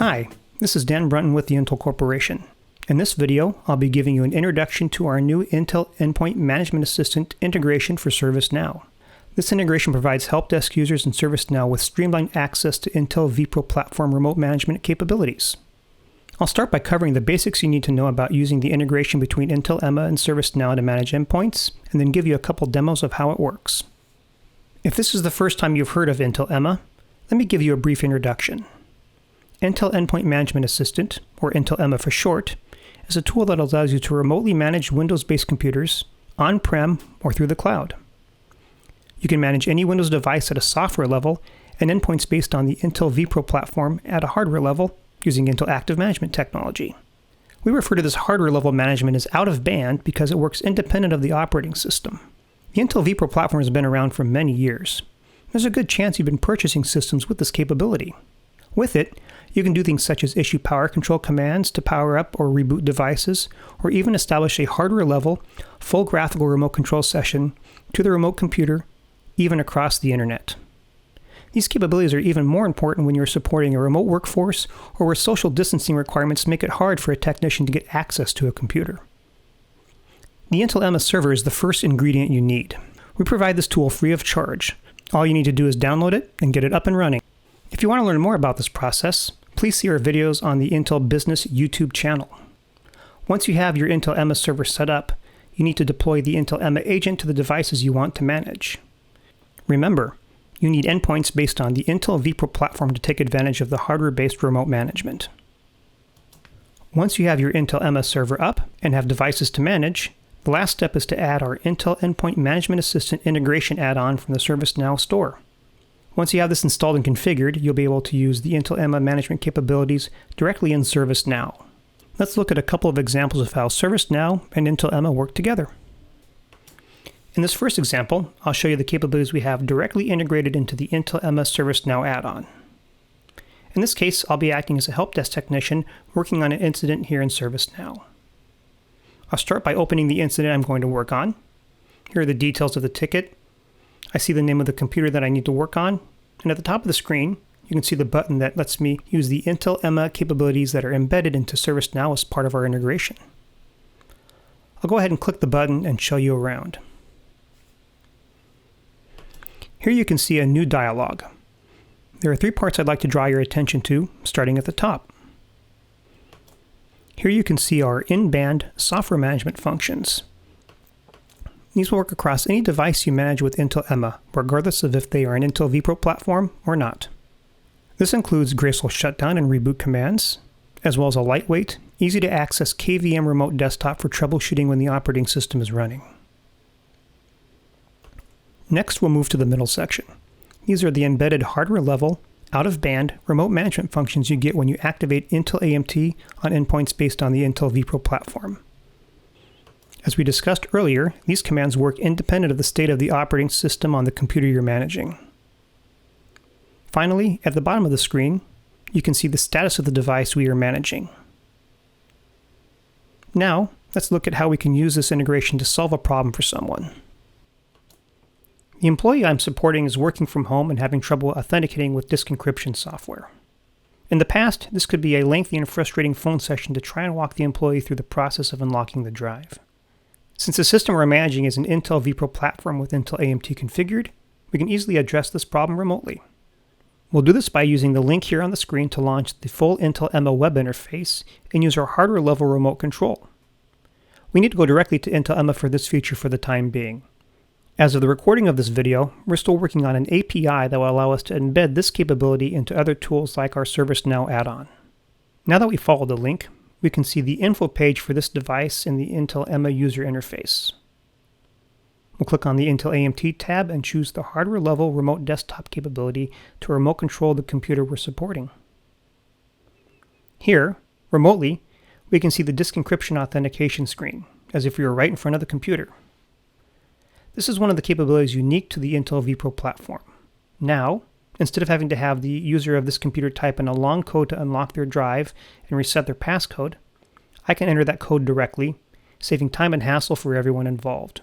Hi, this is Dan Brunton with the Intel Corporation. In this video, I'll be giving you an introduction to our new Intel Endpoint Management Assistant integration for ServiceNow. This integration provides help desk users in ServiceNow with streamlined access to Intel vPro platform remote management capabilities. I'll start by covering the basics you need to know about using the integration between Intel EMA and ServiceNow to manage endpoints, and then give you a couple demos of how it works. If this is the first time you've heard of Intel EMA, let me give you a brief introduction. Intel Endpoint Management Assistant, or Intel EMA for short, is a tool that allows you to remotely manage Windows-based computers on-prem or through the cloud. You can manage any Windows device at a software level and endpoints based on the Intel vPro platform at a hardware level using Intel Active Management technology. We refer to this hardware-level management as out-of-band because it works independent of the operating system. The Intel vPro platform has been around for many years. There's a good chance you've been purchasing systems with this capability. With it, you can do things such as issue power control commands to power up or reboot devices, or even establish a hardware-level, full graphical remote control session to the remote computer, even across the internet. These capabilities are even more important when you're supporting a remote workforce or where social distancing requirements make it hard for a technician to get access to a computer. The Intel EMA server is the first ingredient you need. We provide this tool free of charge. All you need to do is download it and get it up and running. If you want to learn more about this process, please see our videos on the Intel Business YouTube channel. Once you have your Intel EMA server set up, you need to deploy the Intel EMA agent to the devices you want to manage. Remember, you need endpoints based on the Intel vPro platform to take advantage of the hardware-based remote management. Once you have your Intel EMA server up and have devices to manage, the last step is to add our Intel Endpoint Management Assistant integration add-on from the ServiceNow store. Once you have this installed and configured, you'll be able to use the Intel EMA management capabilities directly in ServiceNow. Let's look at a couple of examples of how ServiceNow and Intel EMA work together. In this first example, I'll show you the capabilities we have directly integrated into the Intel EMA ServiceNow add-on. In this case, I'll be acting as a help desk technician working on an incident here in ServiceNow. I'll start by opening the incident I'm going to work on. Here are the details of the ticket. I see the name of the computer that I need to work on, and at the top of the screen, you can see the button that lets me use the Intel EMA capabilities that are embedded into ServiceNow as part of our integration. I'll go ahead and click the button and show you around. Here you can see a new dialog. There are three parts I'd like to draw your attention to, starting at the top. Here you can see our in-band software management functions. These will work across any device you manage with Intel EMA, regardless of if they are an Intel vPro platform or not. This includes graceful shutdown and reboot commands, as well as a lightweight, easy-to-access KVM remote desktop for troubleshooting when the operating system is running. Next, we'll move to the middle section. These are the embedded hardware-level, out-of-band remote management functions you get when you activate Intel AMT on endpoints based on the Intel vPro platform. As we discussed earlier, these commands work independent of the state of the operating system on the computer you're managing. Finally, at the bottom of the screen, you can see the status of the device we are managing. Now, let's look at how we can use this integration to solve a problem for someone. The employee I'm supporting is working from home and having trouble authenticating with disk encryption software. In the past, this could be a lengthy and frustrating phone session to try and walk the employee through the process of unlocking the drive. Since the system we're managing is an Intel vPro platform with Intel AMT configured, we can easily address this problem remotely. We'll do this by using the link here on the screen to launch the full Intel EMA web interface and use our hardware-level remote control. We need to go directly to Intel EMA for this feature for the time being. As of the recording of this video, we're still working on an API that will allow us to embed this capability into other tools like our ServiceNow add-on. Now that we follow the link, we can see the info page for this device in the Intel EMA user interface. We'll click on the Intel AMT tab and choose the hardware-level remote desktop capability to remote control the computer we're supporting. Here, remotely, we can see the disk encryption authentication screen, as if we were right in front of the computer. This is one of the capabilities unique to the Intel vPro platform. Now, instead of having to have the user of this computer type in a long code to unlock their drive and reset their passcode, I can enter that code directly, saving time and hassle for everyone involved.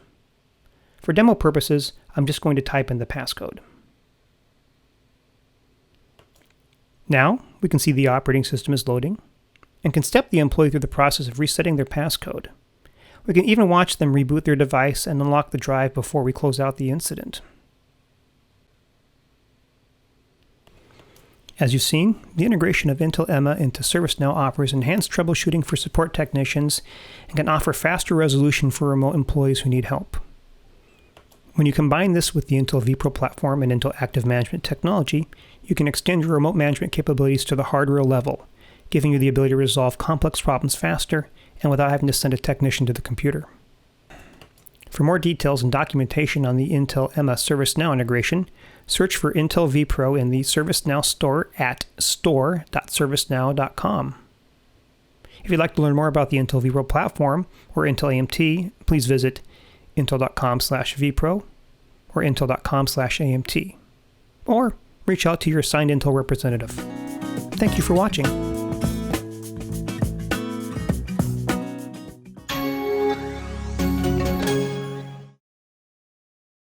For demo purposes, I'm just going to type in the passcode. Now, we can see the operating system is loading and can step the employee through the process of resetting their passcode. We can even watch them reboot their device and unlock the drive before we close out the incident. As you've seen, the integration of Intel EMA into ServiceNow offers enhanced troubleshooting for support technicians and can offer faster resolution for remote employees who need help. When you combine this with the Intel vPro platform and Intel Active Management technology, you can extend your remote management capabilities to the hardware level, giving you the ability to resolve complex problems faster and without having to send a technician to the computer. For more details and documentation on the Intel EMA ServiceNow integration, search for Intel vPro in the ServiceNow store at store.servicenow.com. If you'd like to learn more about the Intel vPro platform or Intel AMT, please visit intel.com/vPro or intel.com/AMT, or reach out to your assigned Intel representative. Thank you for watching.